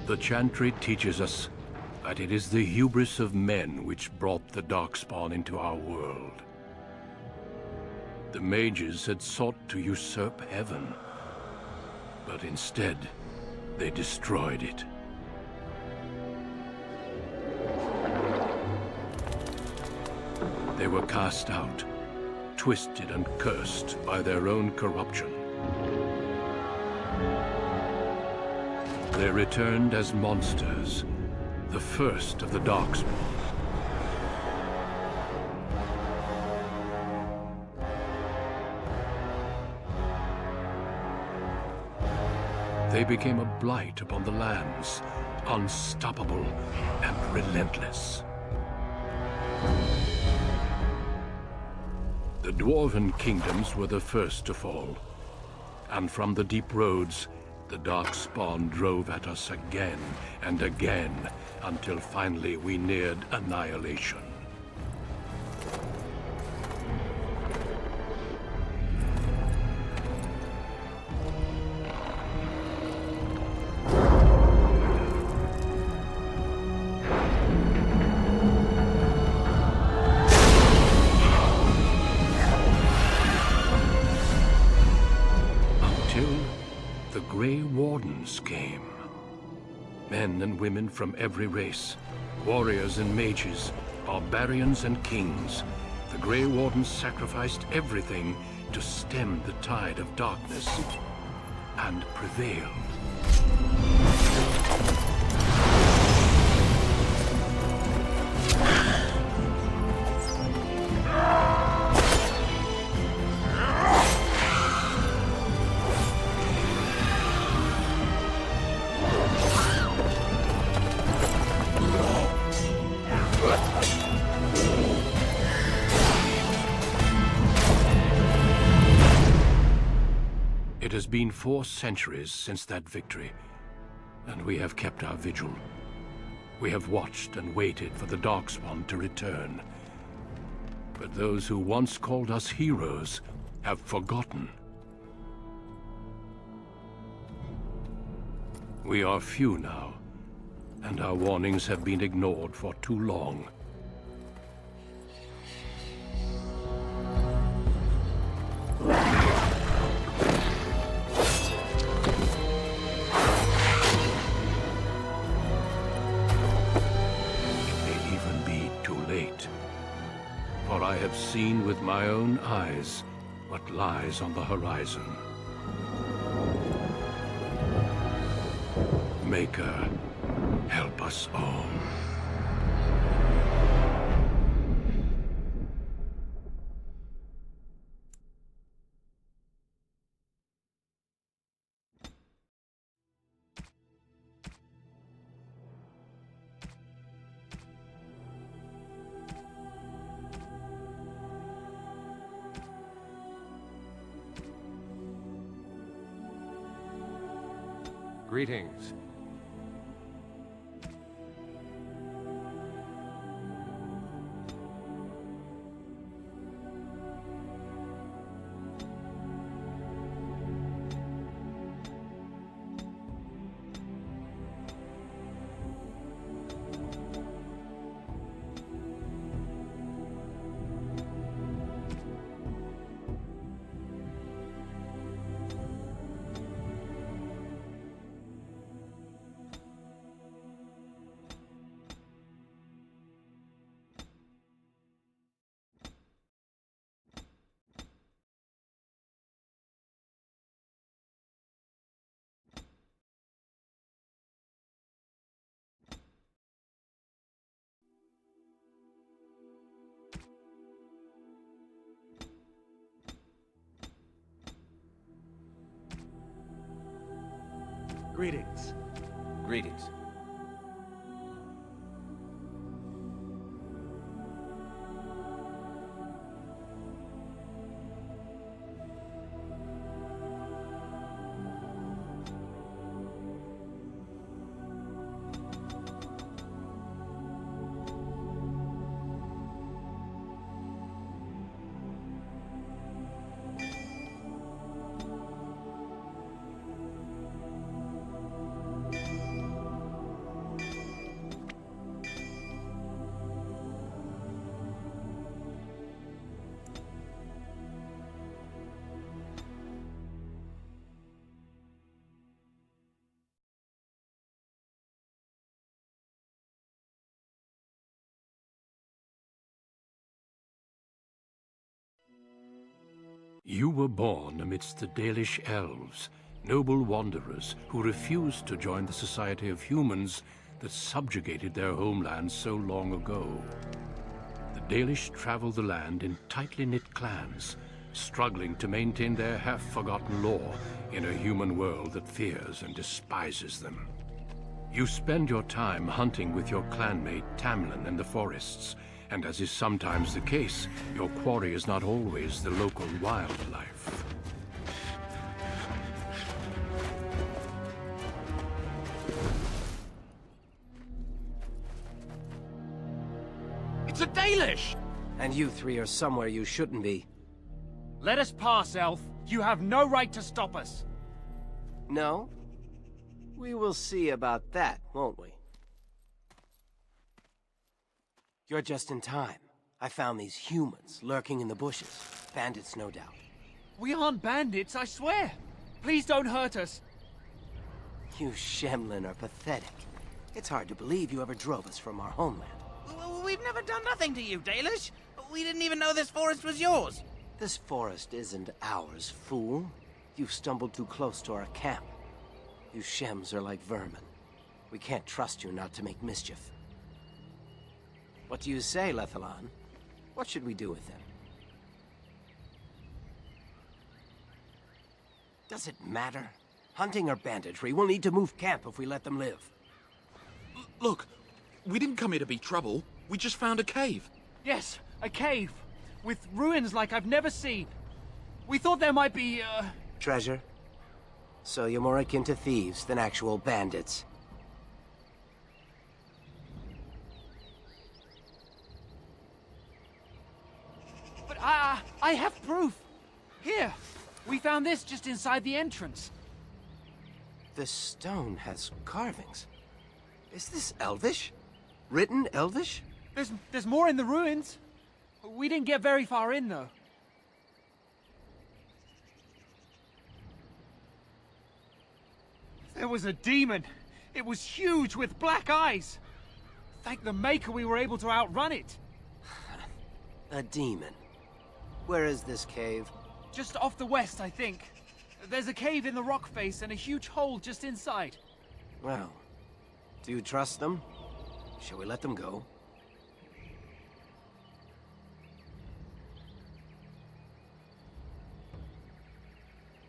The Chantry teaches us that it is the hubris of men which brought the Darkspawn into our world. The mages had sought to usurp heaven, but instead, they destroyed it. They were cast out, twisted and cursed by their own corruption. They returned as monsters, the first of the Darkspawn. They became a blight upon the lands, unstoppable and relentless. The Dwarven kingdoms were the first to fall, and from the deep roads, the Darkspawn drove at us again and again, until finally we neared annihilation. Came. Men and women from every race, warriors and mages, barbarians and kings. The Grey Wardens sacrificed everything to stem the tide of darkness, and prevailed. It has been 4 centuries since that victory, and we have kept our vigil. We have watched and waited for the Darkspawn to return. But those who once called us heroes have forgotten. We are few now, and our warnings have been ignored for too long. For I have seen with my own eyes what lies on the horizon. Maker, help us all. Greetings. Greetings. Greetings. You were born amidst the Dalish elves, noble wanderers who refused to join the society of humans that subjugated their homeland so long ago. The Dalish travel the land in tightly knit clans, struggling to maintain their half-forgotten lore in a human world that fears and despises them. You spend your time hunting with your clanmate Tamlin in the forests, and as is sometimes the case, your quarry is not always the local wildlife. It's a Dalish! And you three are somewhere you shouldn't be. Let us pass, Elf. You have no right to stop us. No? We will see about that, won't we? You're just in time. I found these humans lurking in the bushes. Bandits, no doubt. We aren't bandits, I swear. Please don't hurt us. You Shemlin are pathetic. It's hard to believe you ever drove us from our homeland. We've never done nothing to you, Dalish. We didn't even know this forest was yours. This forest isn't ours, fool. You've stumbled too close to our camp. You Shems are like vermin. We can't trust you not to make mischief. What do you say, Lethalon? What should we do with them? Does it matter? Hunting or banditry, we'll need to move camp if we let them live. Look, we didn't come here to be trouble. We just found a cave. Yes, a cave. With ruins like I've never seen. We thought there might be, Treasure? So you're more akin to thieves than actual bandits. But I have proof. Here, we found this just inside the entrance. This stone has carvings. Is this Elvish? Written Elvish? There's more in the ruins. We didn't get very far in, though. There was a demon. It was huge with black eyes. Thank the Maker we were able to outrun it. A demon. Where is this cave? Just off the west, I think. There's a cave in the rock face and a huge hole just inside. Well, do you trust them? Shall we let them go?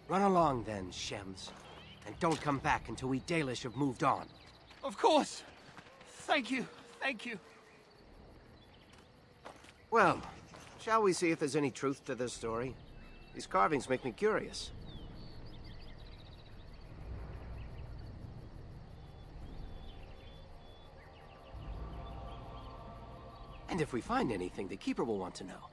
Run along then, Shems. And don't come back until we Dalish have moved on. Of course. Thank you. Thank you. Well, shall we see if there's any truth to this story? These carvings make me curious. And if we find anything, the Keeper will want to know.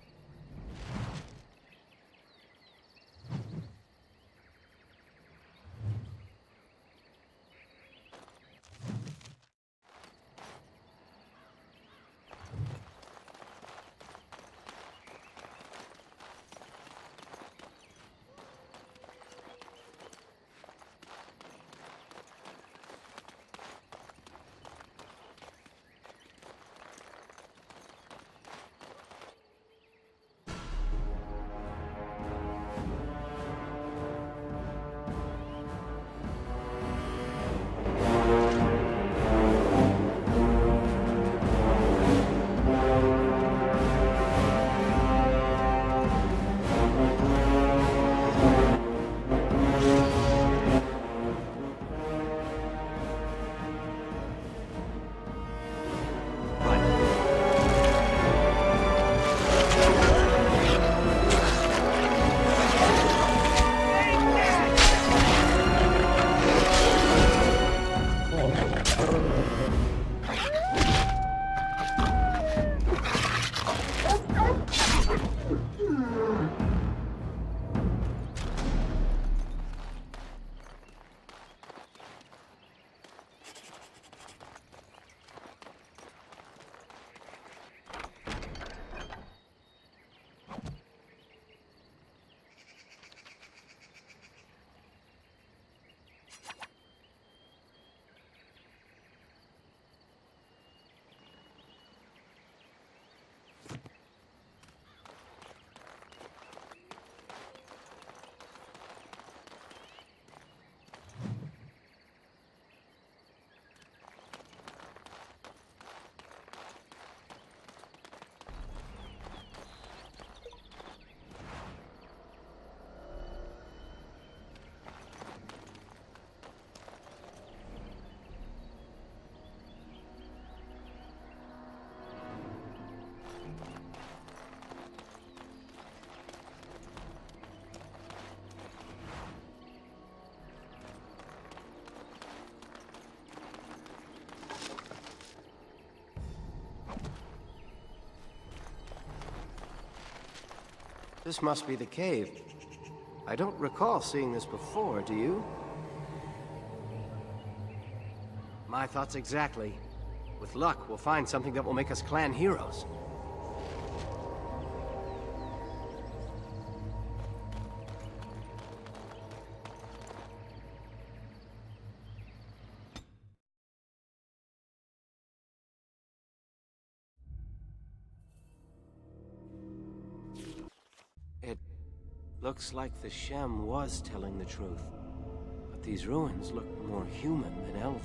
This must be the cave. I don't recall seeing this before, do you? My thoughts exactly. With luck, we'll find something that will make us clan heroes. It looks like the Shem was telling the truth. But these ruins look more human than elven.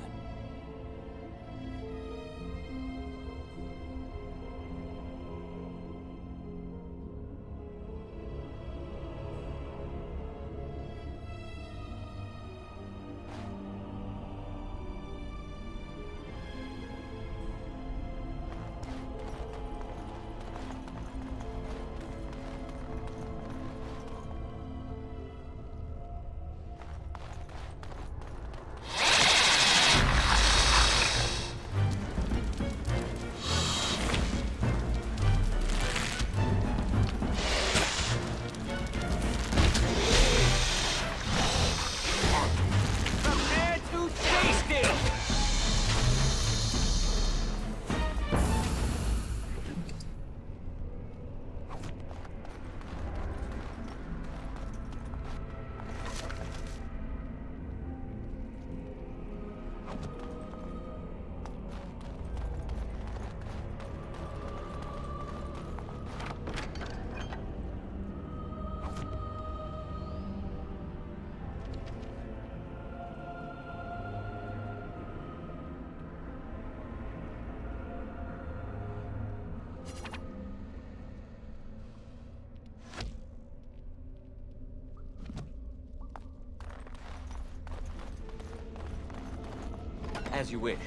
As you wish.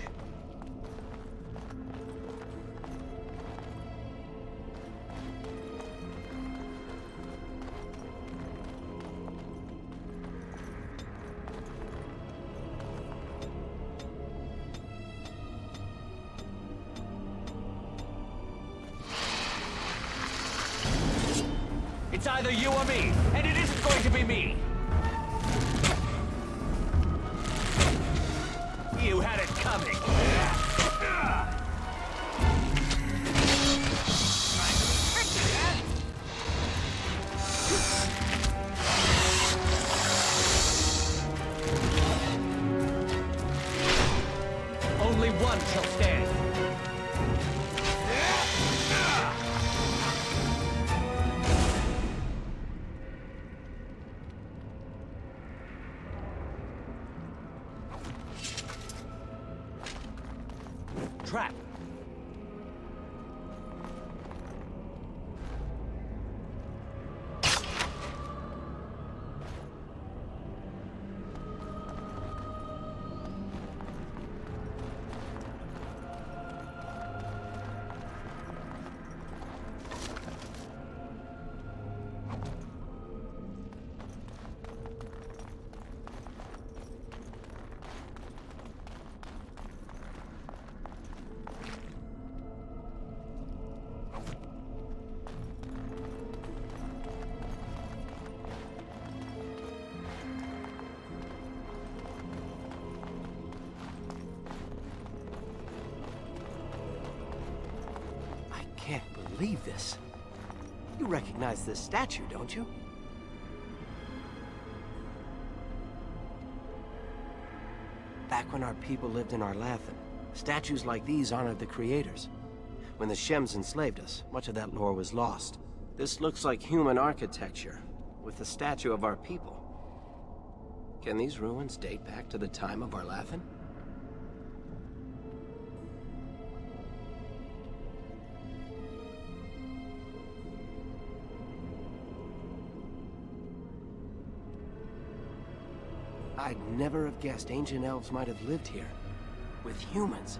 It's either you or me, and it isn't going to be me! You had it coming! Only one shall stand. Trap. Can't believe this. You recognize this statue, don't you? Back when our people lived in Arlathan, statues like these honored the creators. When the Shems enslaved us, much of that lore was lost. This looks like human architecture, with the statue of our people. Can these ruins date back to the time of Arlathan? I'd never have guessed ancient elves might have lived here, with humans.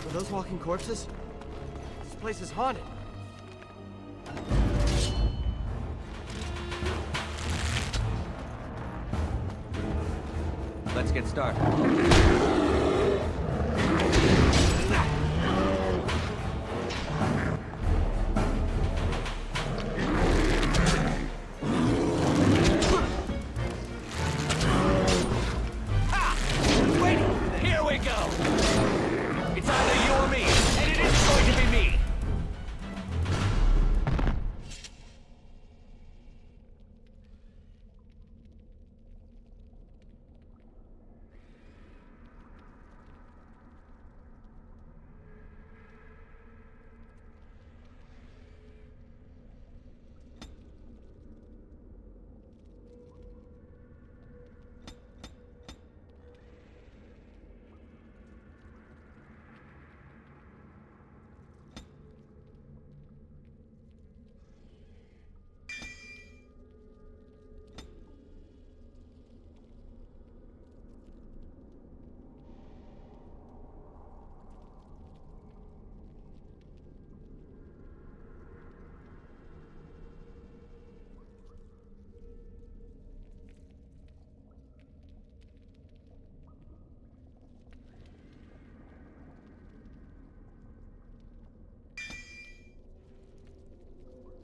Are those walking corpses? This place is haunted. Let's get started. Here we go! It's either you or me, and it isn't going to be me!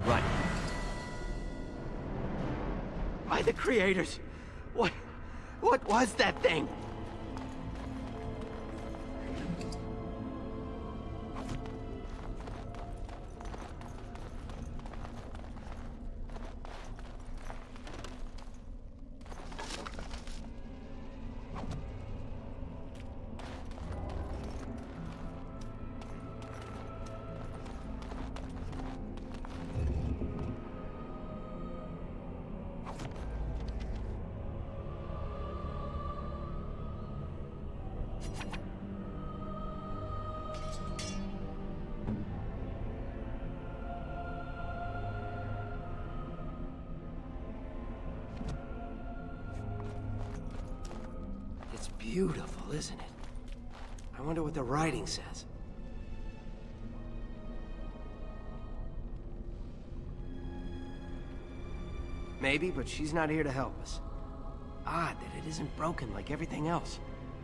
Right. By the creators! What was that thing? It's beautiful, isn't it? I wonder what the writing says. Maybe, but she's not here to help us. Odd that it isn't broken like everything else.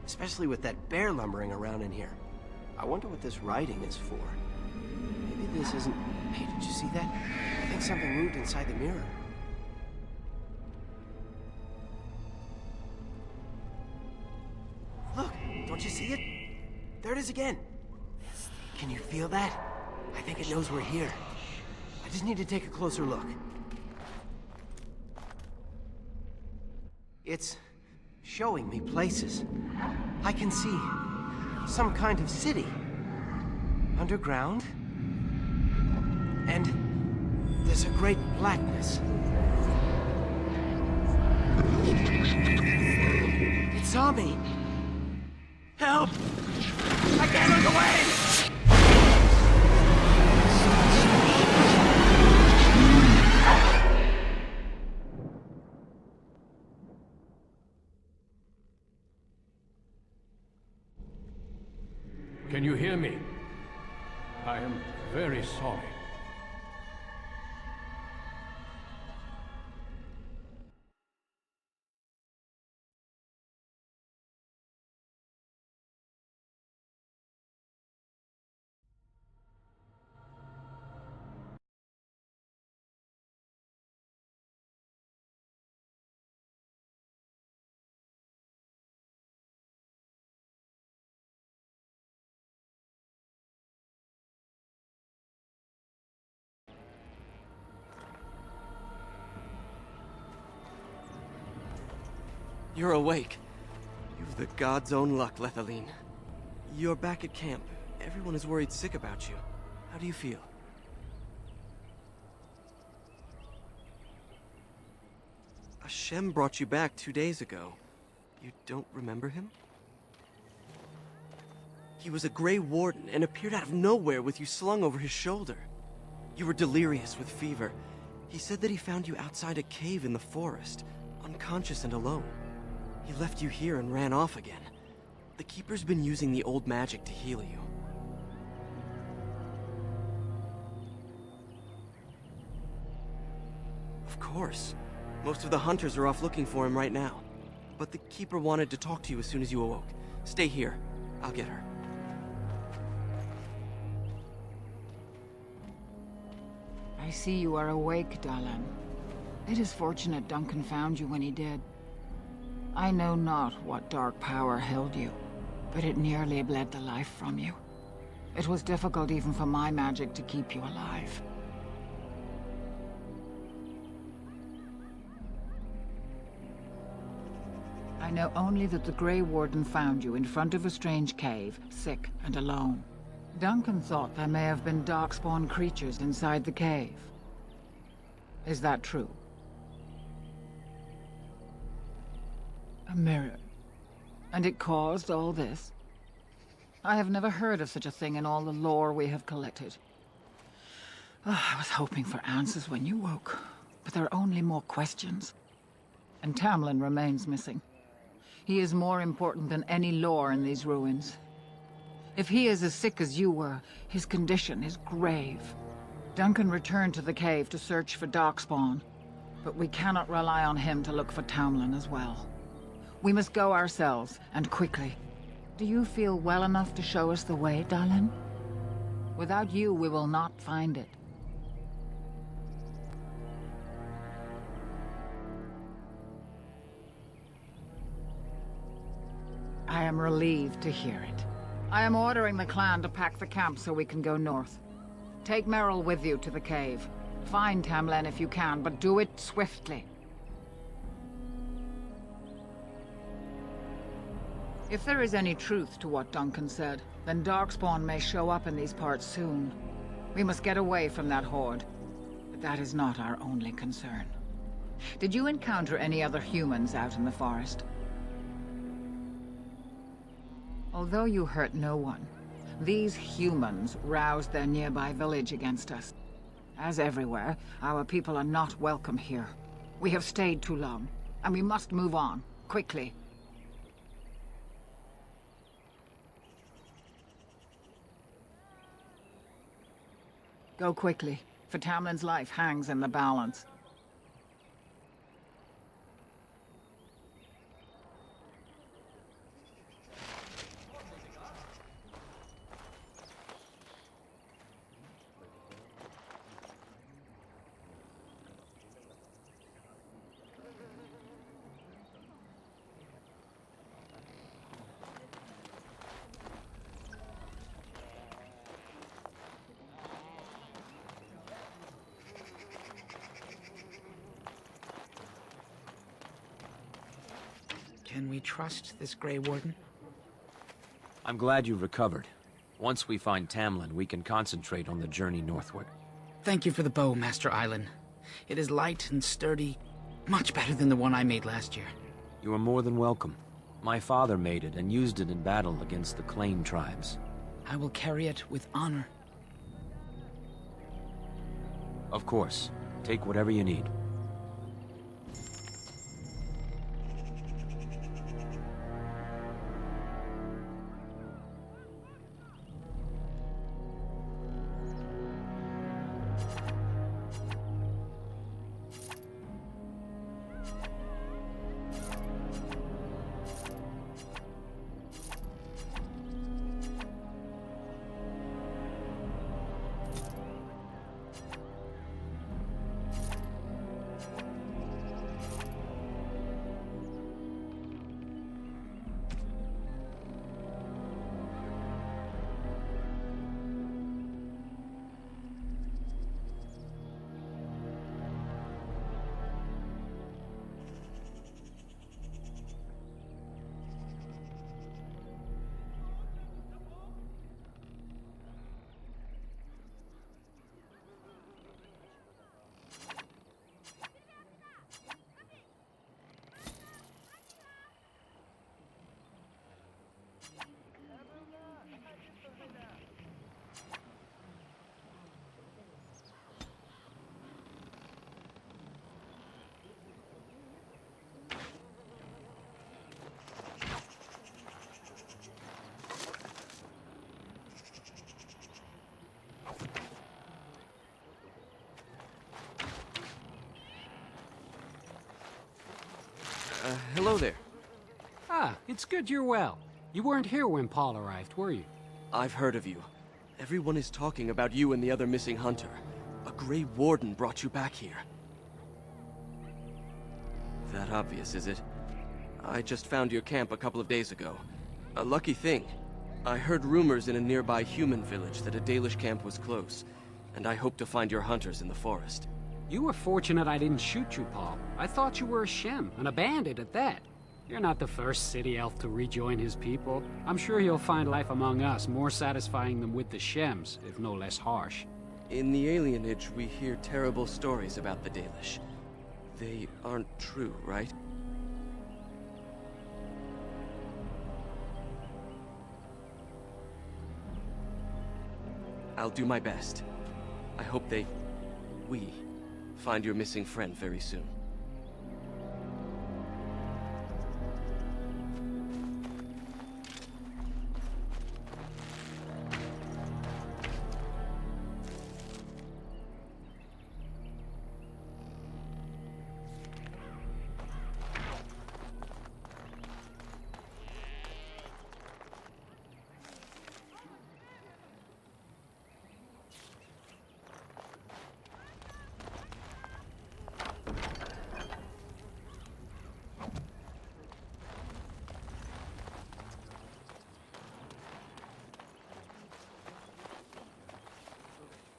Especially with that bear lumbering around in here. I wonder what this writing is for. Maybe this isn't... Hey, did you see that? I think something moved inside the mirror. Look, don't you see it? There it is again. Can you feel that? I think it knows we're here. I just need to take a closer look. It's showing me places. I can see some kind of city. Underground. And there's a great blackness. It saw me. Help! I can't look away! Can you hear me? I am very sorry. You're awake. You've the god's own luck, Lethaline. You're back at camp. Everyone is worried sick about you. How do you feel? Hashem brought you back 2 days ago. You don't remember him? He was a Grey Warden and appeared out of nowhere with you slung over his shoulder. You were delirious with fever. He said that he found you outside a cave in the forest, unconscious and alone. He left you here and ran off again. The Keeper's been using the old magic to heal you. course. Most of the hunters are off looking for him right now. But the Keeper wanted to talk to you as soon as you awoke. Stay here. I'll get her. I see you are awake, Dalan. It is fortunate Duncan found you when he did. I know not what dark power held you, but it nearly bled the life from you. It was difficult even for my magic to keep you alive. I know only that the Grey Warden found you in front of a strange cave, sick and alone. Duncan thought there may have been darkspawn creatures inside the cave. Is that true? A mirror. And it caused all this? I have never heard of such a thing in all the lore we have collected. I was hoping for answers when you woke, but there are only more questions. And Tamlin remains missing. He is more important than any lore in these ruins. If he is as sick as you were, his condition is grave. Duncan returned to the cave to search for Darkspawn, but we cannot rely on him to look for Tamlin as well. We must go ourselves, and quickly. Do you feel well enough to show us the way, Dalan? Without you, we will not find it. I am relieved to hear it. I am ordering the clan to pack the camp so we can go north. Take Merrill with you to the cave. Find Tamlin if you can, but do it swiftly. If there is any truth to what Duncan said, then Darkspawn may show up in these parts soon. We must get away from that horde. But that is not our only concern. Did you encounter any other humans out in the forest? Although you hurt no one, these humans roused their nearby village against us. As everywhere, our people are not welcome here. We have stayed too long, and we must move on, quickly. Go quickly, for Tamlin's life hangs in the balance. Can we trust this Grey Warden? I'm glad you recovered. Once we find Tamlin, we can concentrate on the journey northward. Thank you for the bow, Master Island. It is light and sturdy, much better than the one I made last year. You are more than welcome. My father made it and used it in battle against the Claim tribes. I will carry it with honor. Of course. Take whatever you need. Hello there. Ah, it's good you're well. You weren't here when Paul arrived, were you? I've heard of you. Everyone is talking about you and the other missing hunter. A Grey Warden brought you back here. That obvious, is it? I just found your camp a couple of days ago. A lucky thing. I heard rumors in a nearby human village that a Dalish camp was close, and I hope to find your hunters in the forest. You were fortunate I didn't shoot you, Paul. I thought you were a Shem, and a bandit at that. You're not the first city elf to rejoin his people. I'm sure you'll find life among us more satisfying than with the Shems, if no less harsh. In the alienage, we hear terrible stories about the Dalish. They aren't true, right? I'll do my best. I hope we find your missing friend very soon.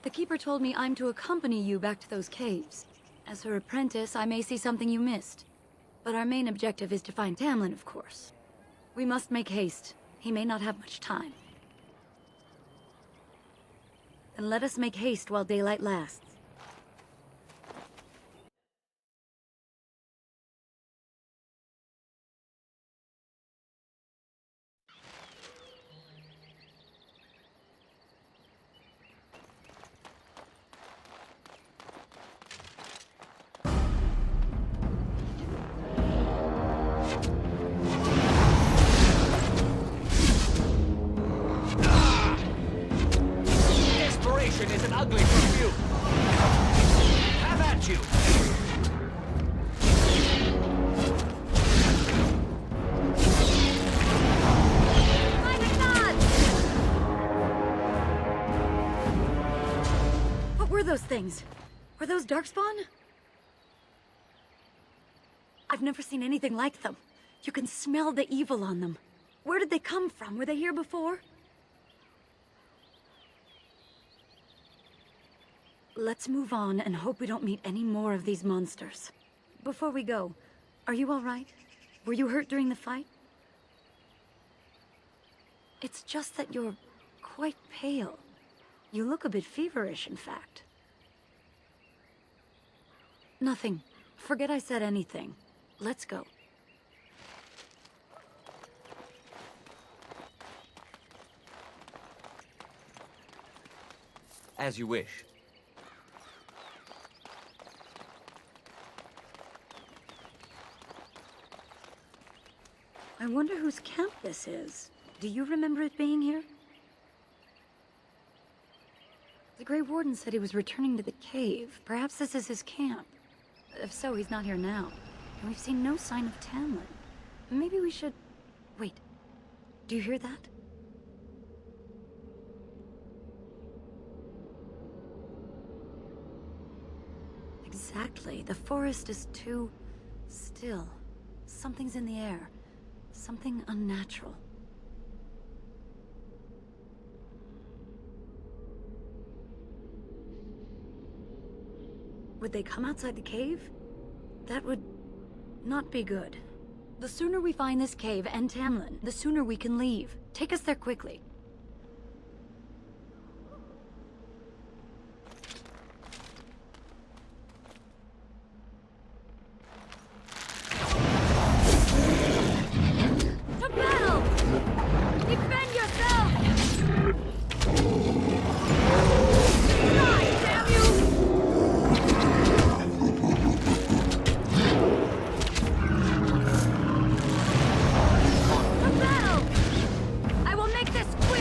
The Keeper told me I'm to accompany you back to those caves. As her apprentice, I may see something you missed. But our main objective is to find Tamlin, of course. We must make haste. He may not have much time. Then let us make haste while daylight lasts. Is an ugly perfume. Have at you. My God! What were those things? Were those Darkspawn? I've never seen anything like them. You can smell the evil on them. Where did they come from? Were they here before? Let's move on and hope we don't meet any more of these monsters. Before we go, are you all right? Were you hurt during the fight? It's just that you're quite pale. You look a bit feverish, in fact. Nothing. Forget I said anything. Let's go. As you wish. I wonder whose camp this is. Do you remember it being here? The Grey Warden said he was returning to the cave. Perhaps this is his camp. If so, he's not here now. And we've seen no sign of Tamlin. Maybe we should... Wait. Do you hear that? Exactly. The forest is too... still. Something's in the air. Something unnatural. Would they come outside the cave? That would not be good. The sooner we find this cave and Tamlin, the sooner we can leave. Take us there quickly. I will make this quick!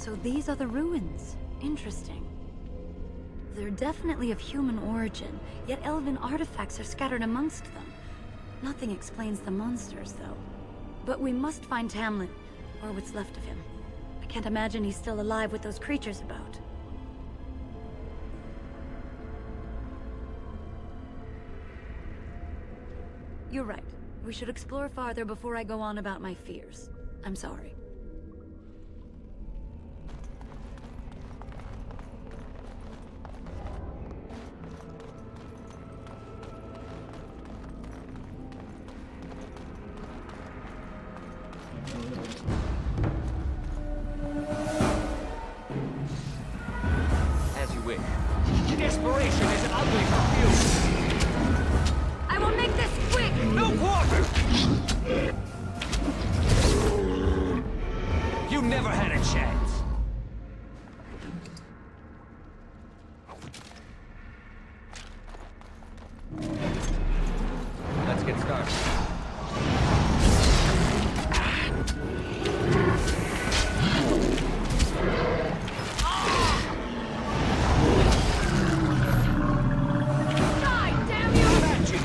So these are the ruins. Interesting. They're definitely of human origin, yet elven artifacts are scattered amongst them. Nothing explains the monsters, though. But we must find Tamlin, or what's left of him. I can't imagine he's still alive with those creatures about. You're right. We should explore farther before I go on about my fears. I'm sorry. As you wish. Desperation is ugly perfume. I will make this quick! No quarter! You never had a chance. Let's get started. Die, damn you! Got you.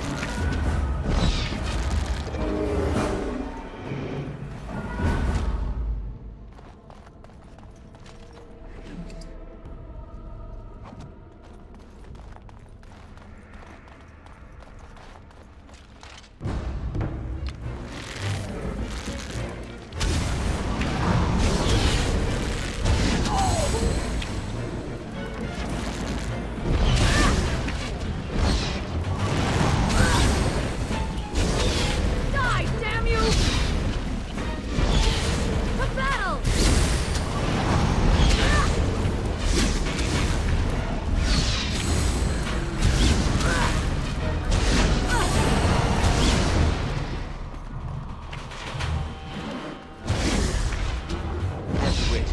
Die, damn you! To battle! As you wish.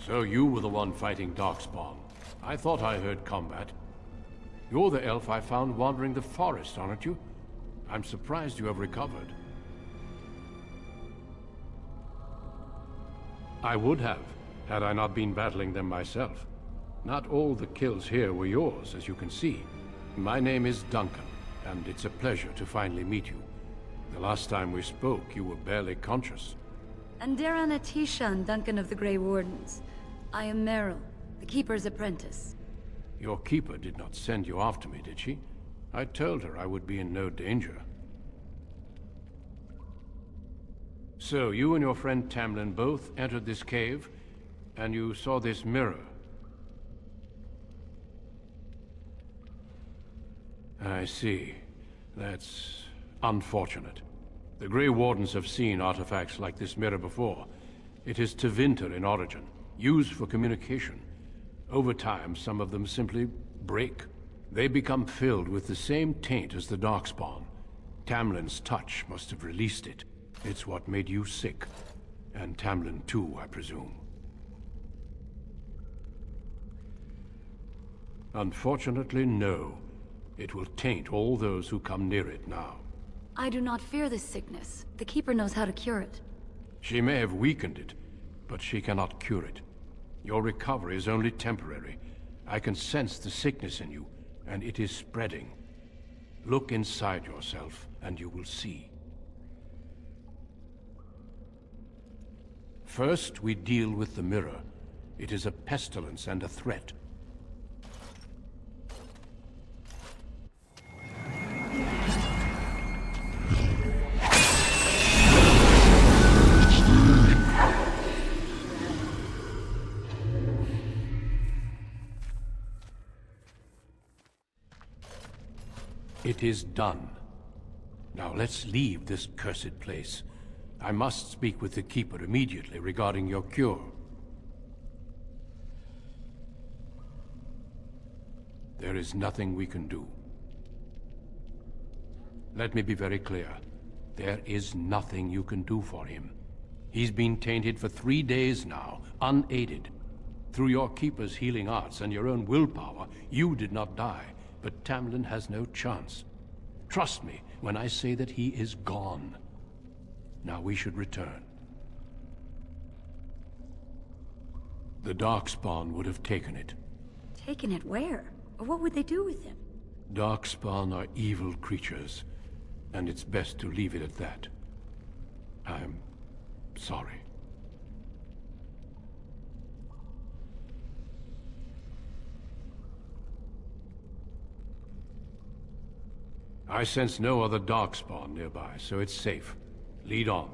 So you were the one fighting Darkspawn. I thought I heard combat. You're the elf I found wandering the forest, aren't you? I'm surprised you have recovered. I would have, had I not been battling them myself. Not all the kills here were yours, as you can see. My name is Duncan, and it's a pleasure to finally meet you. The last time we spoke, you were barely conscious. And Darren Atishan, Duncan of the Grey Wardens. I am Meryl, the Keeper's apprentice. Your keeper did not send you after me, did she? I told her I would be in no danger. So, you and your friend Tamlin both entered this cave, and you saw this mirror. I see. That's unfortunate. The Grey Wardens have seen artifacts like this mirror before. It is Tevinter in origin, used for communication. Over time, some of them simply break. They become filled with the same taint as the Darkspawn. Tamlin's touch must have released it. It's what made you sick. And Tamlin too, I presume. Unfortunately, no. It will taint all those who come near it now. I do not fear this sickness. The Keeper knows how to cure it. She may have weakened it, but she cannot cure it. Your recovery is only temporary. I can sense the sickness in you, and it is spreading. Look inside yourself, and you will see. First, we deal with the mirror. It is a pestilence and a threat. It is done. Now let's leave this cursed place. I must speak with the Keeper immediately regarding your cure. There is nothing we can do. Let me be very clear. There is nothing you can do for him. He's been tainted for 3 days now, unaided. Through your Keeper's healing arts and your own willpower, you did not die. But Tamlin has no chance. Trust me when I say that he is gone. Now we should return. The Darkspawn would have taken it. Taken it where? Or what would they do with him? Darkspawn are evil creatures, and it's best to leave it at that. I'm sorry. I sense no other Darkspawn nearby, so it's safe. Lead on.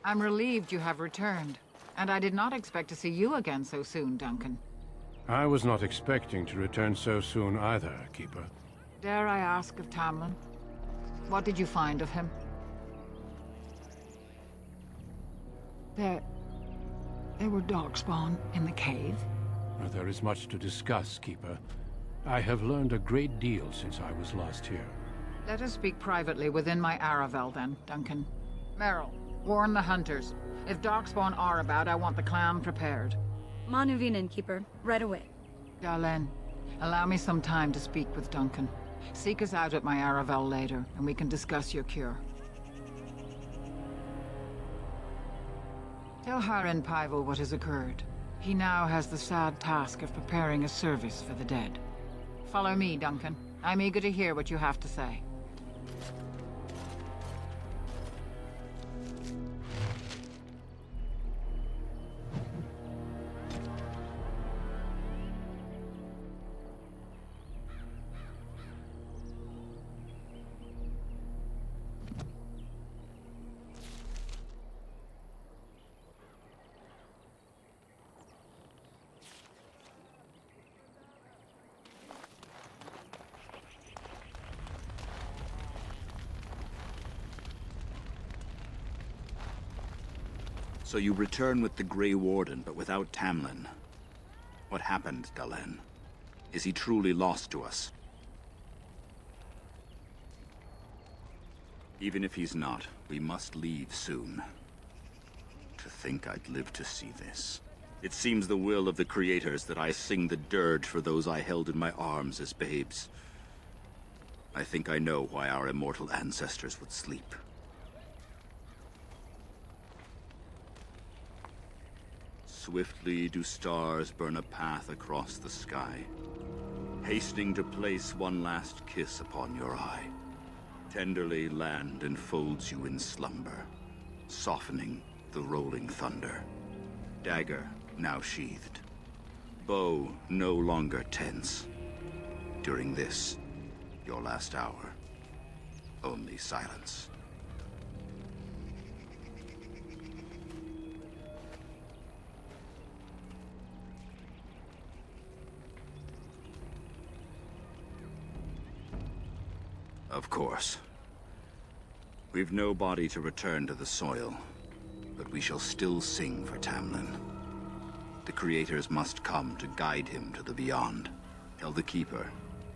I'm relieved you have returned. And I did not expect to see you again so soon, Duncan. I was not expecting to return so soon either, Keeper. Dare I ask of Tamlin? What did you find of him? There were Darkspawn in the cave. Well, there is much to discuss, Keeper. I have learned a great deal since I was last here. Let us speak privately within my Aravel then, Duncan. Merrill, warn the hunters. If Darkspawn are about, I want the clan prepared. Manuvinen, Keeper. Right away. Darlene, allow me some time to speak with Duncan. Seek us out at my Aravel later, and we can discuss your cure. Tell Harin Paival what has occurred. He now has the sad task of preparing a service for the dead. Follow me, Duncan. I'm eager to hear what you have to say. So you return with the Grey Warden, but without Tamlin. What happened, Dalen? Is he truly lost to us? Even if he's not, we must leave soon. To think I'd live to see this. It seems the will of the Creators that I sing the dirge for those I held in my arms as babes. I think I know why our immortal ancestors would sleep. Swiftly do stars burn a path across the sky, hastening to place one last kiss upon your eye. Tenderly land enfolds you in slumber, softening the rolling thunder. Dagger now sheathed, bow no longer tense. During this, your last hour, only silence. Of course. We've no body to return to the soil, but we shall still sing for Tamlin. The Creators must come to guide him to the beyond. Tell the Keeper,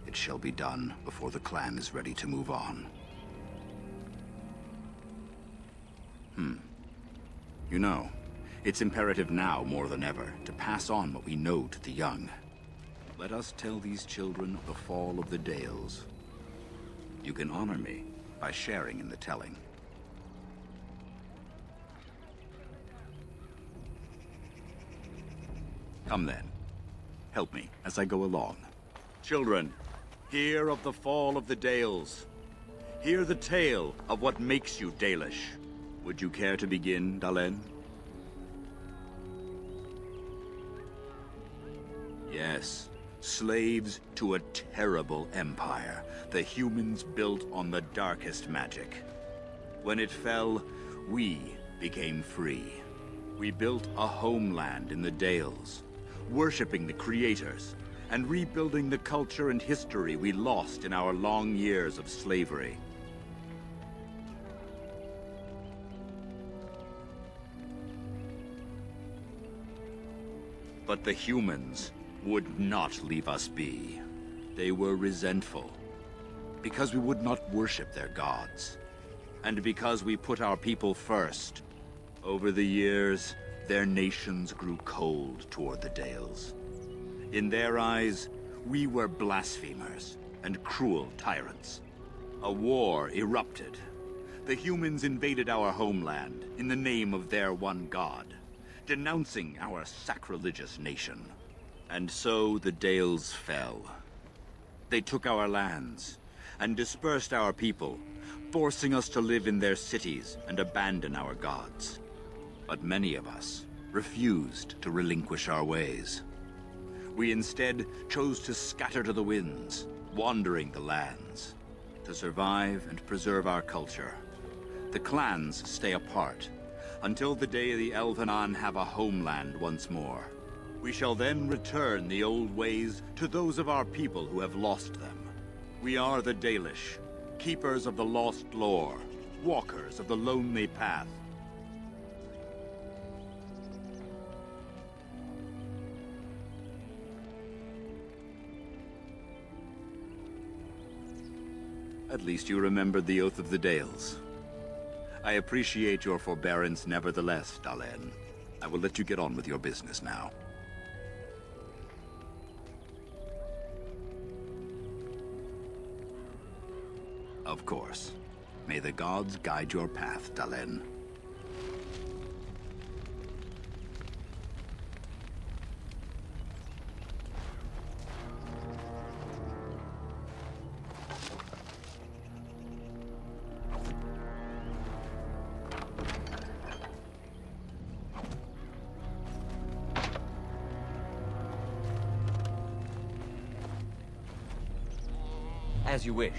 it shall be done before the clan is ready to move on. You know, it's imperative now more than ever to pass on what we know to the young. Let us tell these children of the fall of the Dales. You can honor me by sharing in the telling. Come then. Help me as I go along. Children, hear of the fall of the Dales. Hear the tale of what makes you Dalish. Would you care to begin, Dalen? Yes, slaves to a terrible empire, the humans built on the darkest magic. When it fell, we became free. We built a homeland in the Dales, worshipping the creators, and rebuilding the culture and history we lost in our long years of slavery. But the humans would not leave us be. They were resentful, because we would not worship their gods, and because we put our people first. Over the years, their nations grew cold toward the Dales. In their eyes, we were blasphemers and cruel tyrants. A war erupted. The humans invaded our homeland in the name of their one god, denouncing our sacrilegious nation. And so the Dales fell. They took our lands and dispersed our people, forcing us to live in their cities and abandon our gods. But many of us refused to relinquish our ways. We instead chose to scatter to the winds, wandering the lands. To survive and preserve our culture, the clans stay apart, until the day the Elvenan have a homeland once more. We shall then return the old ways to those of our people who have lost them. We are the Dalish, keepers of the lost lore, walkers of the lonely path. At least you remembered the Oath of the Dales. I appreciate your forbearance nevertheless, Dalen. I will let you get on with your business now. Of course. May the gods guide your path, Dalen. As you wish.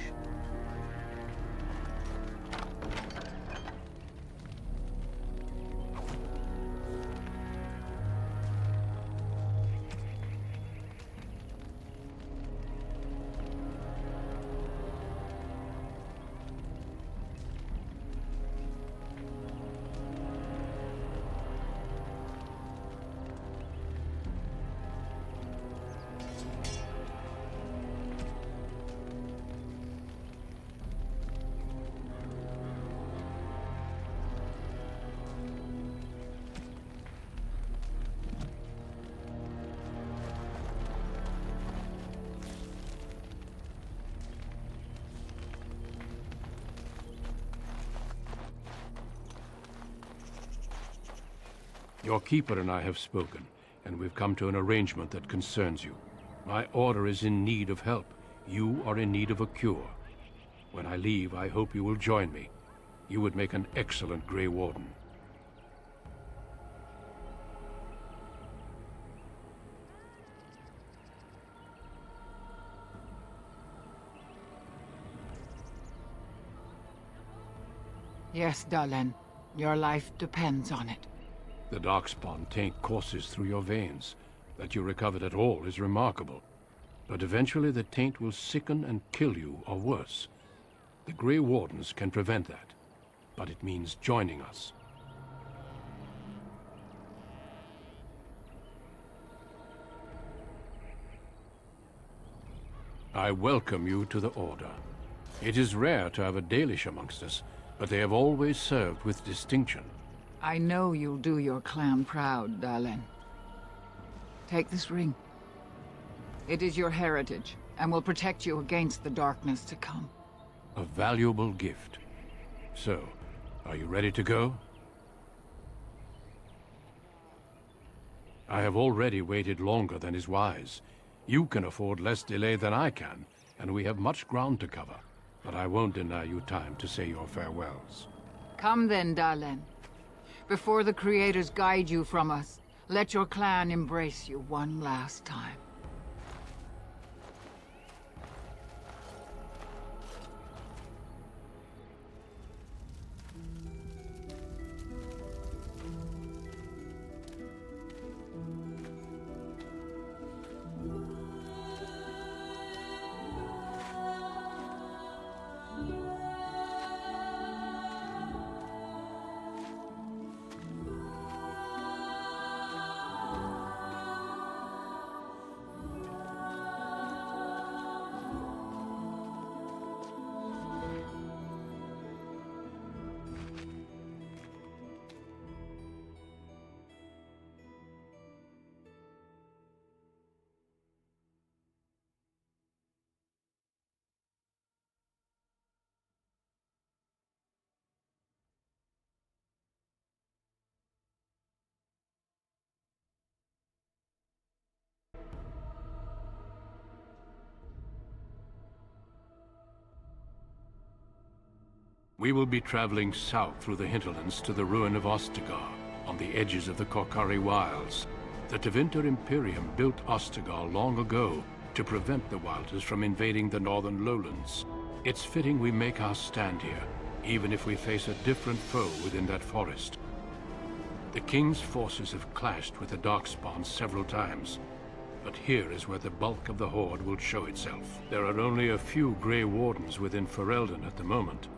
Your keeper and I have spoken, and we've come to an arrangement that concerns you. My order is in need of help. You are in need of a cure. When I leave, I hope you will join me. You would make an excellent Grey Warden. Yes, Dalen. Your life depends on it. The Darkspawn taint courses through your veins. That you recovered at all is remarkable. But eventually the taint will sicken and kill you, or worse. The Grey Wardens can prevent that. But it means joining us. I welcome you to the Order. It is rare to have a Dalish amongst us, but they have always served with distinction. I know you'll do your clan proud, Dalen. Take this ring. It is your heritage, and will protect you against the darkness to come. A valuable gift. So, are you ready to go? I have already waited longer than is wise. You can afford less delay than I can, and we have much ground to cover. But I won't deny you time to say your farewells. Come then, Dalen. Before the Creators guide you from us, let your clan embrace you one last time. We will be traveling south through the hinterlands to the ruin of Ostagar, on the edges of the Korkari Wilds. The Tevinter Imperium built Ostagar long ago to prevent the Wilders from invading the northern lowlands. It's fitting we make our stand here, even if we face a different foe within that forest. The King's forces have clashed with the Darkspawn several times, but here is where the bulk of the Horde will show itself. There are only a few Grey Wardens within Ferelden at the moment,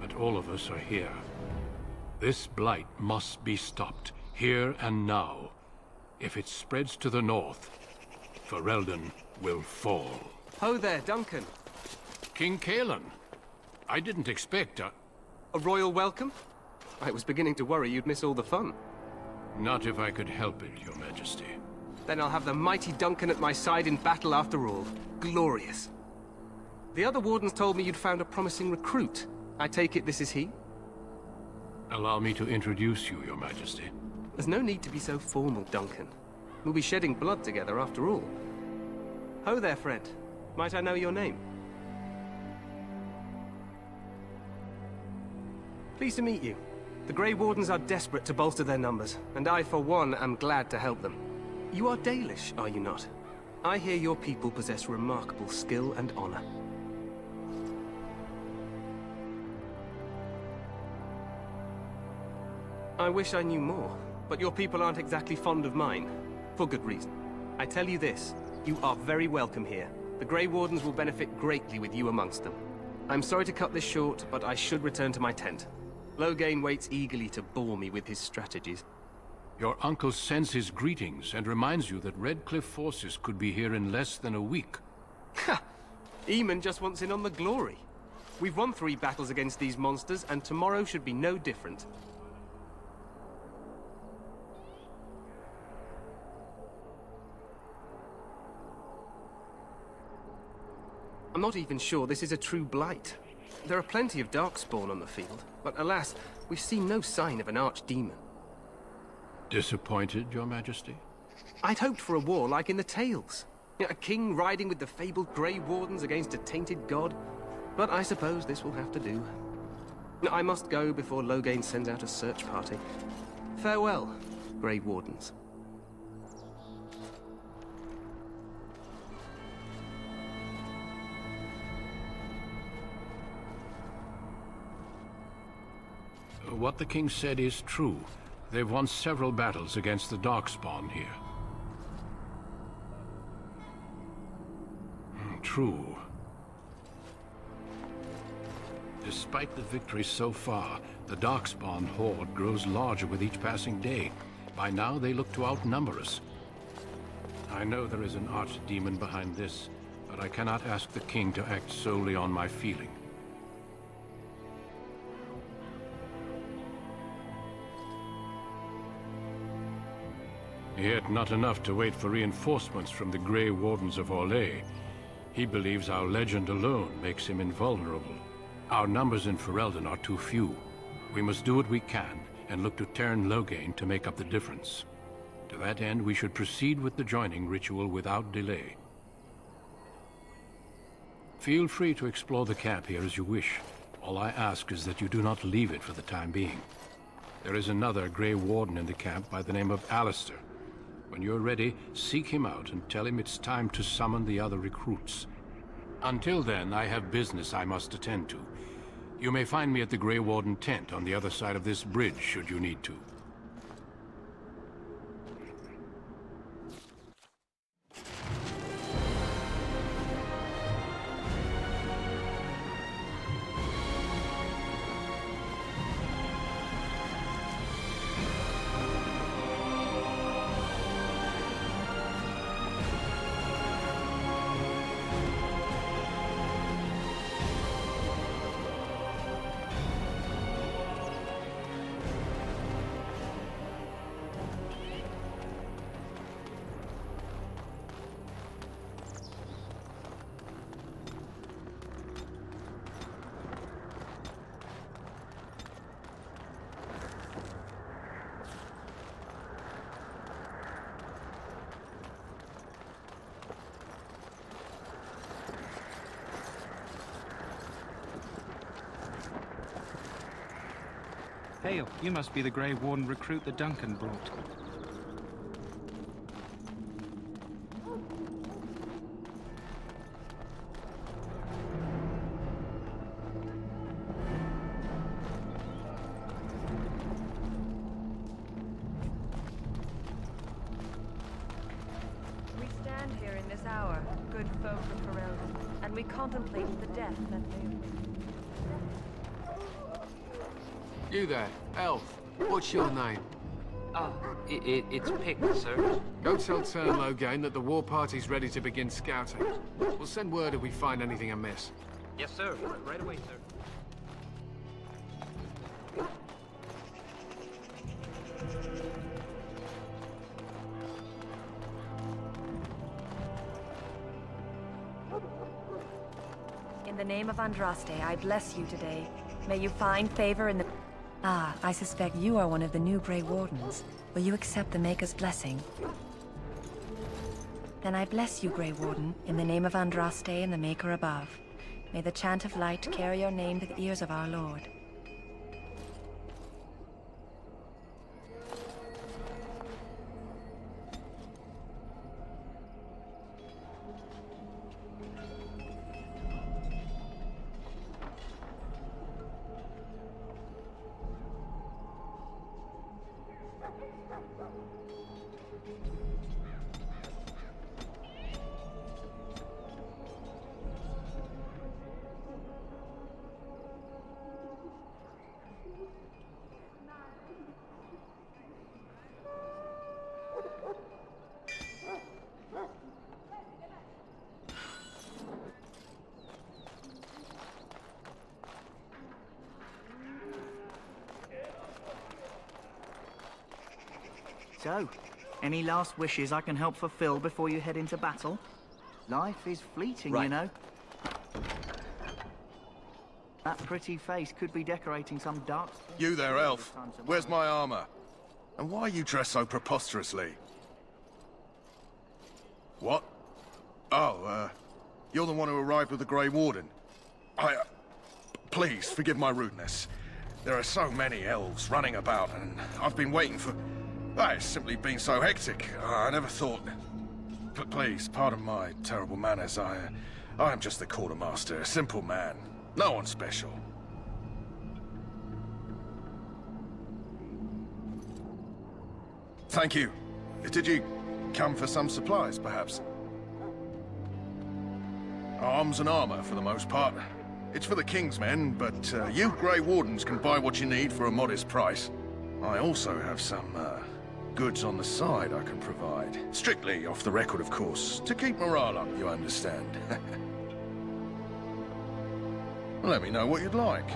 but all of us are here. This blight must be stopped, here and now. If it spreads to the north, Ferelden will fall. Ho there, Duncan. King Kalen. I didn't expect a royal welcome? I was beginning to worry you'd miss all the fun. Not if I could help it, Your Majesty. Then I'll have the mighty Duncan at my side in battle after all. Glorious. The other wardens told me you'd found a promising recruit. I take it this is he? Allow me to introduce you, Your Majesty. There's no need to be so formal, Duncan. We'll be shedding blood together after all. Ho there, friend. Might I know your name? Pleased to meet you. The Grey Wardens are desperate to bolster their numbers, and I, for one, am glad to help them. You are Dalish, are you not? I hear your people possess remarkable skill and honor. I wish I knew more, but your people aren't exactly fond of mine. For good reason. I tell you this, you are very welcome here. The Grey Wardens will benefit greatly with you amongst them. I'm sorry to cut this short, but I should return to my tent. Loghain waits eagerly to bore me with his strategies. Your uncle sends his greetings and reminds you that Redcliffe forces could be here in less than a week. Ha! Eamon just wants in on the glory. We've won 3 battles against these monsters, and tomorrow should be no different. I'm not even sure this is a true blight. There are plenty of Darkspawn on the field, but alas, we've seen no sign of an archdemon. Disappointed, Your Majesty? I'd hoped for a war like in the tales. A king riding with the fabled Grey Wardens against a tainted god. But I suppose this will have to do. I must go before Loghain sends out a search party. Farewell, Grey Wardens. What the king said is true. They've won several battles against the Darkspawn here. True. Despite the victories so far, the Darkspawn horde grows larger with each passing day. By now, they look to outnumber us. I know there is an archdemon behind this, but I cannot ask the king to act solely on my feeling. Yet not enough to wait for reinforcements from the Grey Wardens of Orlais. He believes our legend alone makes him invulnerable. Our numbers in Ferelden are too few. We must do what we can, and look to Teyrn Loghain to make up the difference. To that end, we should proceed with the joining ritual without delay. Feel free to explore the camp here as you wish. All I ask is that you do not leave it for the time being. There is another Grey Warden in the camp by the name of Alistair. When you're ready, seek him out and tell him it's time to summon the other recruits. Until then, I have business I must attend to. You may find me at the Grey Warden tent on the other side of this bridge, should you need to. Hail, you must be the Grey Warden recruit that Duncan brought. We stand here in this hour, good folk of Ferelden, and we contemplate the death that may await. You there, elf. What's your name? It's Pick, sir. Go tell Turnlow Gain that the war party's ready to begin scouting. We'll send word if we find anything amiss. Yes, sir. Right away, sir. In the name of Andraste, I bless you today. May you find favor in the... Ah, I suspect you are one of the new Grey Wardens. Will you accept the Maker's blessing? Then I bless you, Grey Warden, in the name of Andraste and the Maker above. May the chant of light carry your name to the ears of our Lord. So, any last wishes I can help fulfill before you head into battle? Life is fleeting, you know. That pretty face could be decorating some dark... You there, elf. Where's my armor? And why are you dressed so preposterously? What? Oh, you're the one who arrived with the Grey Warden. Please, forgive my rudeness. There are so many elves running about, and I've been waiting for... It's simply been so hectic. I never thought... Please, pardon my terrible manners. I am just the quartermaster, a simple man. No one special. Thank you. Did you come for some supplies, perhaps? Arms and armor, for the most part. It's for the King's men, but you Grey Wardens can buy what you need for a modest price. I also have some, goods on the side I can provide. Strictly off the record, of course. To keep morale up, you understand. Let me know what you'd like.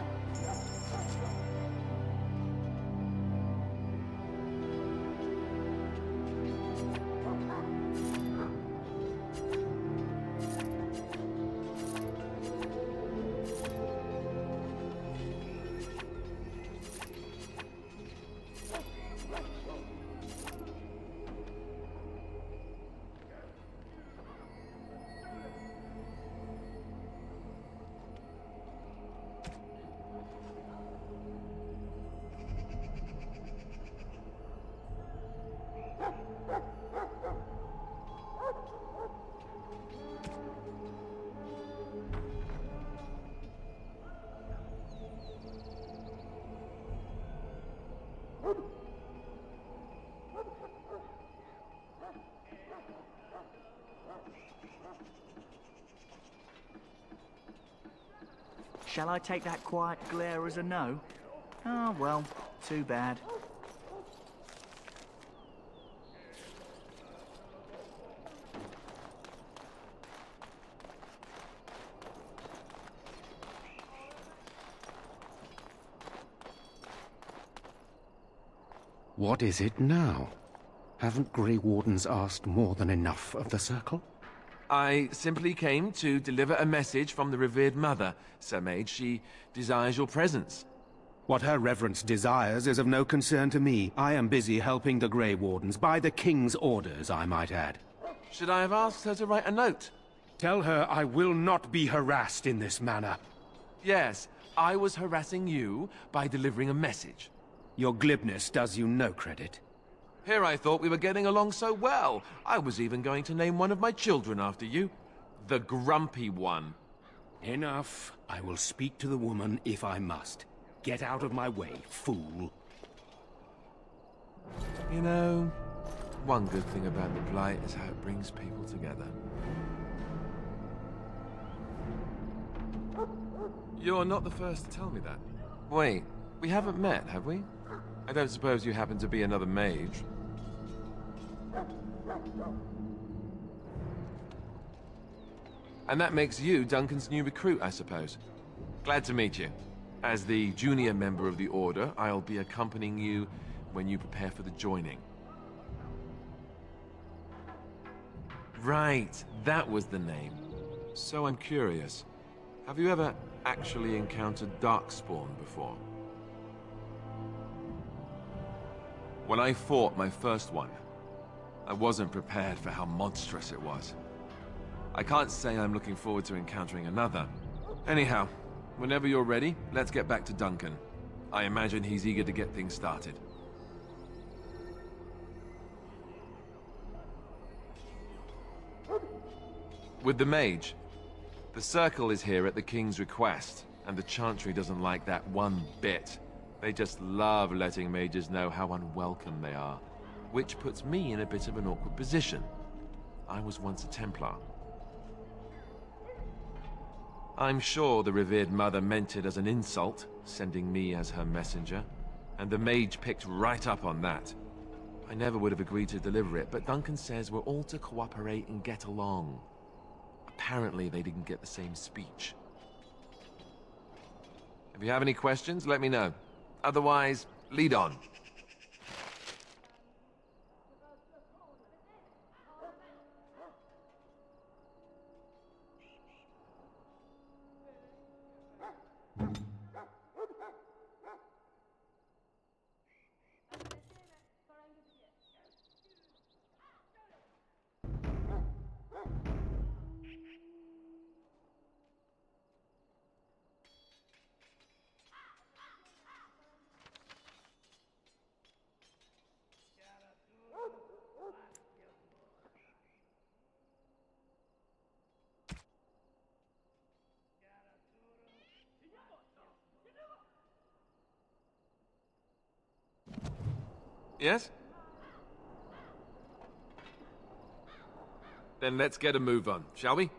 Shall I take that quiet glare as a no? Oh, well, too bad. What is it now? Haven't Grey Wardens asked more than enough of the Circle? I simply came to deliver a message from the revered mother, Sir Mage. She desires your presence. What her reverence desires is of no concern to me. I am busy helping the Grey Wardens, by the King's orders, I might add. Should I have asked her to write a note? Tell her I will not be harassed in this manner. Yes, I was harassing you by delivering a message. Your glibness does you no credit. Here I thought we were getting along so well. I was even going to name one of my children after you. The Grumpy One. Enough. I will speak to the woman if I must. Get out of my way, fool. You know, one good thing about the Blight is how it brings people together. You're not the first to tell me that. Wait, we haven't met, have we? I don't suppose you happen to be another mage. And that makes you Duncan's new recruit, I suppose. Glad to meet you. As the junior member of the Order, I'll be accompanying you when you prepare for the joining. Right, that was the name. So I'm curious. Have you ever actually encountered Darkspawn before? When I fought my first one, I wasn't prepared for how monstrous it was. I can't say I'm looking forward to encountering another. Anyhow, whenever you're ready, let's get back to Duncan. I imagine he's eager to get things started. With the mage, the Circle is here at the King's request, and the Chantry doesn't like that one bit. They just love letting mages know how unwelcome they are, which puts me in a bit of an awkward position. I was once a Templar. I'm sure the revered mother meant it as an insult, sending me as her messenger, and the mage picked right up on that. I never would have agreed to deliver it, but Duncan says we're all to cooperate and get along. Apparently they didn't get the same speech. If you have any questions, let me know. Otherwise, lead on. Yes? Then let's get a move on, shall we?